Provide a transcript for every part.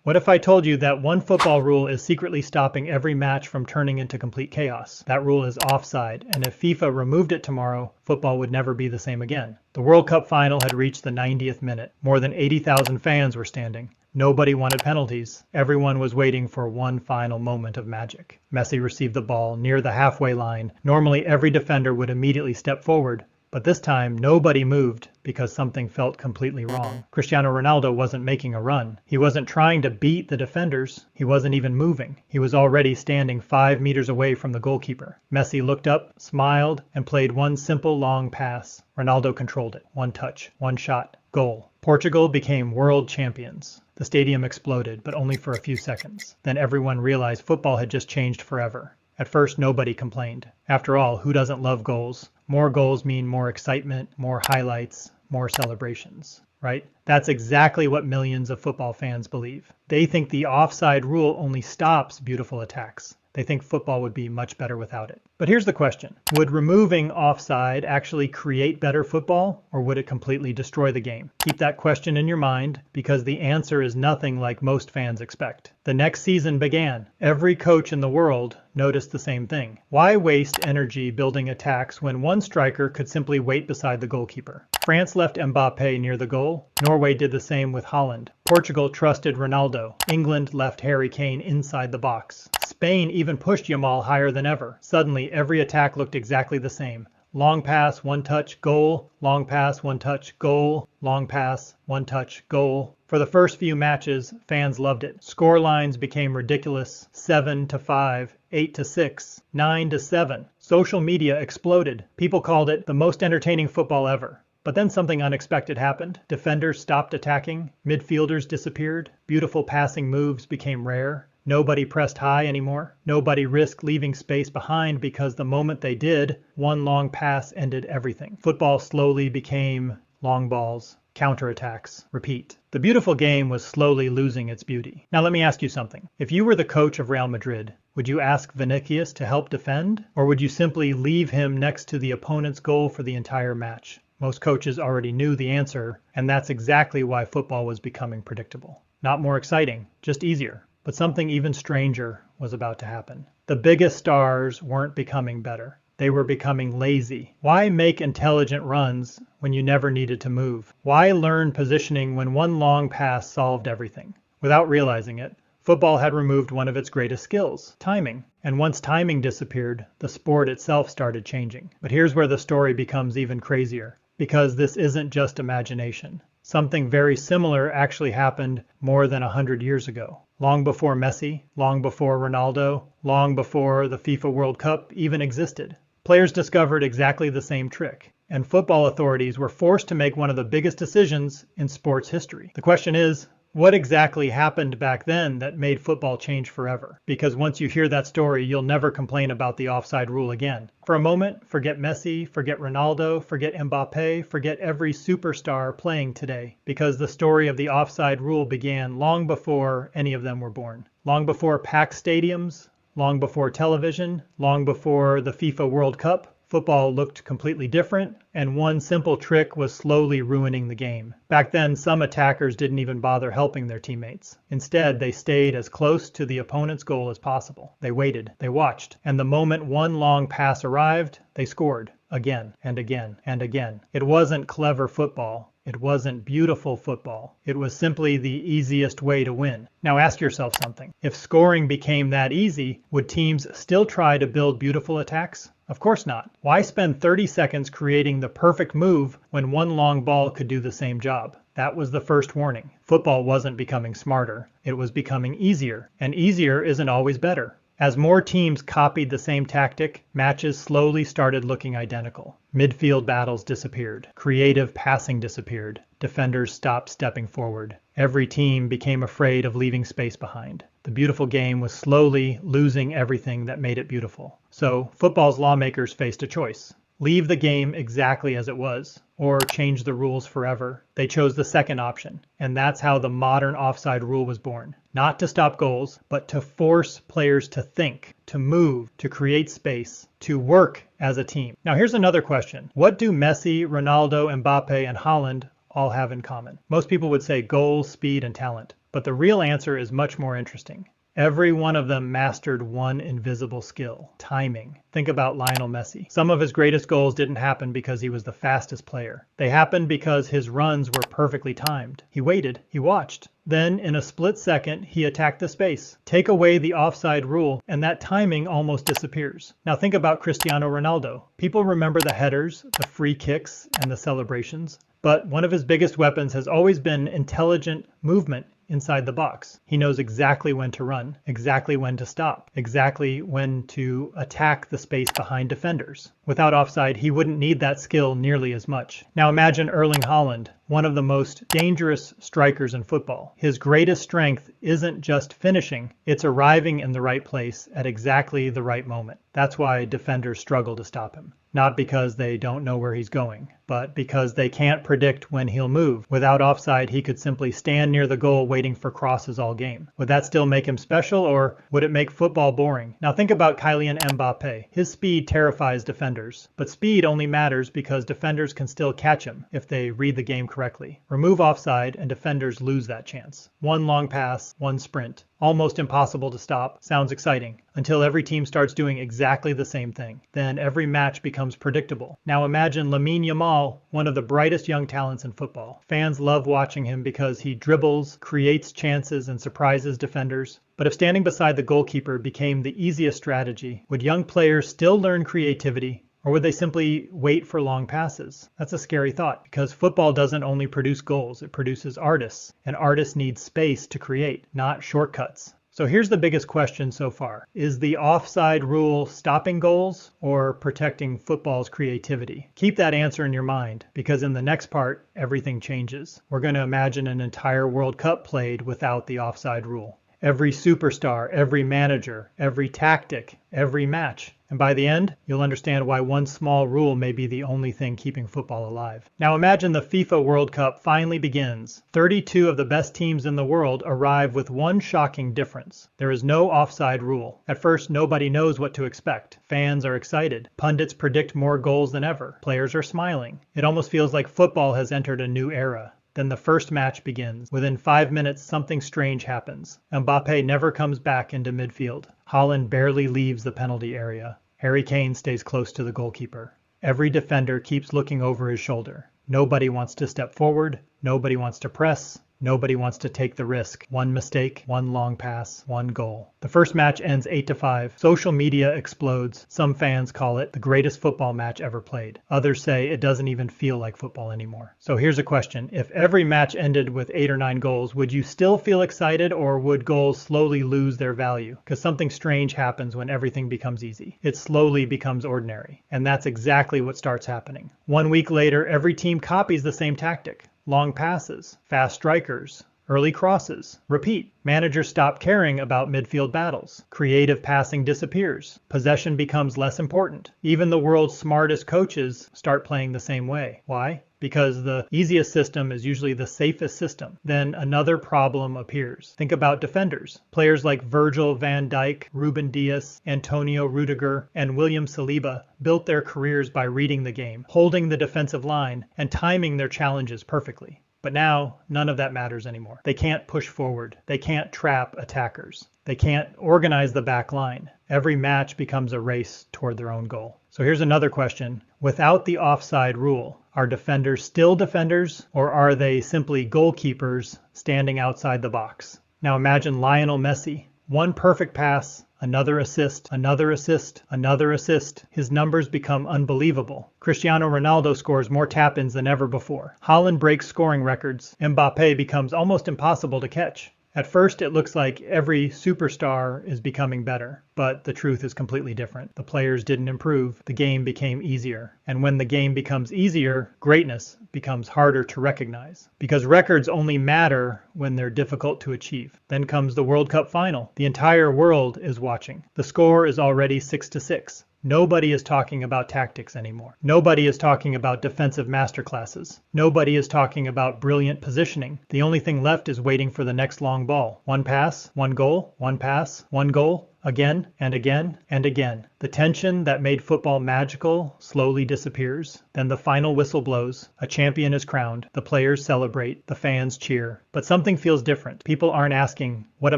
What if I told you that one football rule is secretly stopping every match from turning into complete chaos? That rule is offside, and if FIFA removed it tomorrow, football would never be the same again. The World Cup final had reached the 90th minute. More than 80,000 fans were standing. Nobody wanted penalties. Everyone was waiting for one final moment of magic. Messi received the ball near the halfway line. Normally, every defender would immediately step forward. But this time, nobody moved because something felt completely wrong. Cristiano Ronaldo wasn't making a run. He wasn't trying to beat the defenders. He wasn't even moving. He was already standing 5 meters away from the goalkeeper. Messi looked up, smiled, and played one simple long pass. Ronaldo controlled it. One touch, one shot, goal. Portugal became world champions. The stadium exploded, but only for a few seconds. Then everyone realized football had just changed forever. At first, nobody complained. After all, who doesn't love goals? More goals mean more excitement, more highlights, more celebrations, right? That's exactly what millions of football fans believe. They think the offside rule only stops beautiful attacks. They think football would be much better without it. But here's the question. Would removing offside actually create better football, or would it completely destroy the game? Keep that question in your mind, because the answer is nothing like most fans expect. The next season began. Every coach in the world noticed the same thing. Why waste energy building attacks when one striker could simply wait beside the goalkeeper? France left Mbappé near the goal. Norway did the same with Haaland. Portugal trusted Ronaldo. England left Harry Kane inside the box. Spain even pushed Yamal higher than ever. Suddenly, every attack looked exactly the same. Long pass, one touch, goal. Long pass, one touch, goal. Long pass, one touch, goal. For the first few matches, fans loved it. Scorelines became ridiculous. 7-5, 8-6, 9-7. Social media exploded. People called it the most entertaining football ever. But then something unexpected happened. Defenders stopped attacking. Midfielders disappeared. Beautiful passing moves became rare. Nobody pressed high anymore. Nobody risked leaving space behind because the moment they did, one long pass ended everything. Football slowly became long balls, counterattacks, repeat. The beautiful game was slowly losing its beauty. Now let me ask you something. If you were the coach of Real Madrid, would you ask Vinicius to help defend? Or would you simply leave him next to the opponent's goal for the entire match? Most coaches already knew the answer, and that's exactly why football was becoming predictable. Not more exciting, just easier. But something even stranger was about to happen. The biggest stars weren't becoming better. They were becoming lazy. Why make intelligent runs when you never needed to move? Why learn positioning when one long pass solved everything? Without realizing it, football had removed one of its greatest skills, timing. And once timing disappeared, the sport itself started changing. But here's where the story becomes even crazier, because this isn't just imagination. Something very similar actually happened more than 100 years ago. Long before Messi, long before Ronaldo, long before the FIFA World Cup even existed. Players discovered exactly the same trick, and football authorities were forced to make one of the biggest decisions in sports history. The question is, what exactly happened back then that made football change forever? Because once you hear that story, you'll never complain about the offside rule again. For a moment, forget Messi, forget Ronaldo, forget Mbappé, forget every superstar playing today. Because the story of the offside rule began long before any of them were born. Long before packed stadiums, long before television, long before the FIFA World Cup. Football looked completely different, and one simple trick was slowly ruining the game. Back then, some attackers didn't even bother helping their teammates. Instead, they stayed as close to the opponent's goal as possible. They waited, they watched, and the moment one long pass arrived, they scored. Again and again and again. It wasn't clever football. It wasn't beautiful football. It was simply the easiest way to win. Now ask yourself something. If scoring became that easy, would teams still try to build beautiful attacks? Of course not. Why spend 30 seconds creating the perfect move when one long ball could do the same job? That was the first warning. Football wasn't becoming smarter. It was becoming easier. And easier isn't always better. As more teams copied the same tactic, matches slowly started looking identical. Midfield battles disappeared. Creative passing disappeared. Defenders stopped stepping forward. Every team became afraid of leaving space behind. The beautiful game was slowly losing everything that made it beautiful. So, football's lawmakers faced a choice. Leave the game exactly as it was, or change the rules forever. They chose the second option, and that's how the modern offside rule was born. Not to stop goals, but to force players to think, to move, to create space, to work as a team. Now here's another question. What do Messi, Ronaldo, Mbappé, and Haaland all have in common? Most people would say goals, speed, and talent. But the real answer is much more interesting. Every one of them mastered one invisible skill: timing. Think about Lionel Messi. Some of his greatest goals didn't happen because he was the fastest player. They happened because his runs were perfectly timed. He waited, he watched. Then, in a split second, he attacked the space. Take away the offside rule, and that timing almost disappears. Now think about Cristiano Ronaldo. People remember the headers, the free kicks, and the celebrations. But one of his biggest weapons has always been intelligent movement inside the box. He knows exactly when to run, exactly when to stop, exactly when to attack the space behind defenders. Without offside, he wouldn't need that skill nearly as much. Now imagine Erling Haaland, one of the most dangerous strikers in football. His greatest strength isn't just finishing, it's arriving in the right place at exactly the right moment. That's why defenders struggle to stop him. Not because they don't know where he's going, but because they can't predict when he'll move. Without offside, he could simply stand near the goal waiting for crosses all game. Would that still make him special, or would it make football boring? Now think about Kylian Mbappé. His speed terrifies defenders, but speed only matters because defenders can still catch him if they read the game correctly. Remove offside and defenders lose that chance. One long pass, one sprint. Almost impossible to stop. Sounds exciting. Until every team starts doing exactly the same thing. Then every match becomes predictable. Now imagine Lamine Yamal, one of the brightest young talents in football. Fans love watching him because he dribbles, creates chances, and surprises defenders. But if standing beside the goalkeeper became the easiest strategy, would young players still learn creativity? Or would they simply wait for long passes? That's a scary thought, because football doesn't only produce goals, it produces artists. And artists need space to create, not shortcuts. So here's the biggest question so far. Is the offside rule stopping goals or protecting football's creativity? Keep that answer in your mind, because in the next part, everything changes. We're going to imagine an entire World Cup played without the offside rule. Every superstar, every manager, every tactic, every match. And by the end, you'll understand why one small rule may be the only thing keeping football alive. Now imagine the FIFA World Cup finally begins. 32 of the best teams in the world arrive with one shocking difference. There is no offside rule. At first, nobody knows what to expect. Fans are excited. Pundits predict more goals than ever. Players are smiling. It almost feels like football has entered a new era. Then the first match begins. Within 5 minutes, something strange happens. Mbappé never comes back into midfield. Haaland barely leaves the penalty area. Harry Kane stays close to the goalkeeper. Every defender keeps looking over his shoulder. Nobody wants to step forward. Nobody wants to press. Nobody wants to take the risk. One mistake, one long pass, one goal. The first match ends 8-5. Social media explodes. Some fans call it the greatest football match ever played. Others say it doesn't even feel like football anymore. So here's a question. If every match ended with 8 or 9 goals, would you still feel excited, or would goals slowly lose their value? Because something strange happens when everything becomes easy. It slowly becomes ordinary. And that's exactly what starts happening. 1 week later, every team copies the same tactic. Long passes, fast strikers, early crosses. Repeat. Managers stop caring about midfield battles. Creative passing disappears. Possession becomes less important. Even the world's smartest coaches start playing the same way. Why? Because the easiest system is usually the safest system. Then another problem appears. Think about defenders. Players like Virgil van Dijk, Ruben Dias, Antonio Rudiger, and William Saliba built their careers by reading the game, holding the defensive line, and timing their challenges perfectly. But now, none of that matters anymore. They can't push forward. They can't trap attackers. They can't organize the back line. Every match becomes a race toward their own goal. So here's another question. Without the offside rule, are defenders still defenders, or are they simply goalkeepers standing outside the box? Now imagine Lionel Messi. One perfect pass, another assist, another assist, another assist. His numbers become unbelievable. Cristiano Ronaldo scores more tap-ins than ever before. Haaland breaks scoring records. Mbappé becomes almost impossible to catch. At first, it looks like every superstar is becoming better, but the truth is completely different. The players didn't improve. The game became easier. And when the game becomes easier, greatness becomes harder to recognize. Because records only matter when they're difficult to achieve. Then comes the World Cup final. The entire world is watching. The score is already 6-6. Nobody is talking about tactics anymore. Nobody is talking about defensive masterclasses. Nobody is talking about brilliant positioning. The only thing left is waiting for the next long ball. One pass, one goal, one pass, one goal. Again and again and again. The tension that made football magical slowly disappears. Then the final whistle blows. A champion is crowned. The players celebrate. The fans cheer. But something feels different. People aren't asking, what a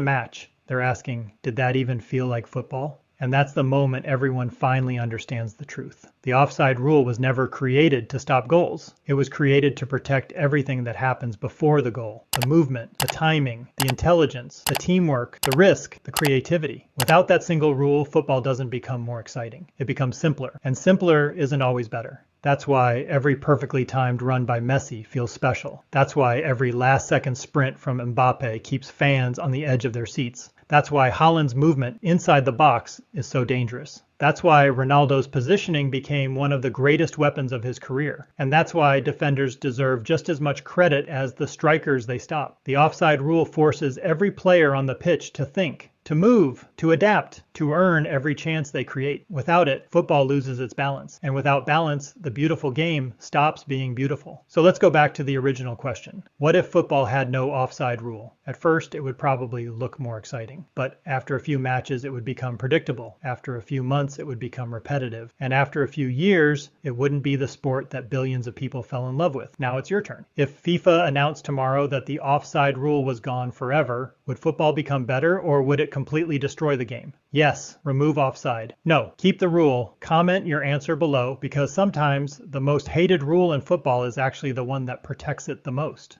match. They're asking, did that even feel like football? And that's the moment everyone finally understands the truth. The offside rule was never created to stop goals. It was created to protect everything that happens before the goal. The movement, the timing, the intelligence, the teamwork, the risk, the creativity. Without that single rule, football doesn't become more exciting. It becomes simpler. And simpler isn't always better. That's why every perfectly timed run by Messi feels special. That's why every last-second sprint from Mbappé keeps fans on the edge of their seats. That's why Haaland's movement inside the box is so dangerous. That's why Ronaldo's positioning became one of the greatest weapons of his career. And that's why defenders deserve just as much credit as the strikers they stop. The offside rule forces every player on the pitch to think, to move, to adapt, to earn every chance they create. Without it, football loses its balance. And without balance, the beautiful game stops being beautiful. So let's go back to the original question. What if football had no offside rule? At first, it would probably look more exciting. But after a few matches, it would become predictable. After a few months, it would become repetitive. And after a few years, it wouldn't be the sport that billions of people fell in love with. Now it's your turn. If FIFA announced tomorrow that the offside rule was gone forever, would football become better or would it completely destroy the game? Yes, remove offside. No, keep the rule. Comment your answer below because sometimes the most hated rule in football is actually the one that protects it the most.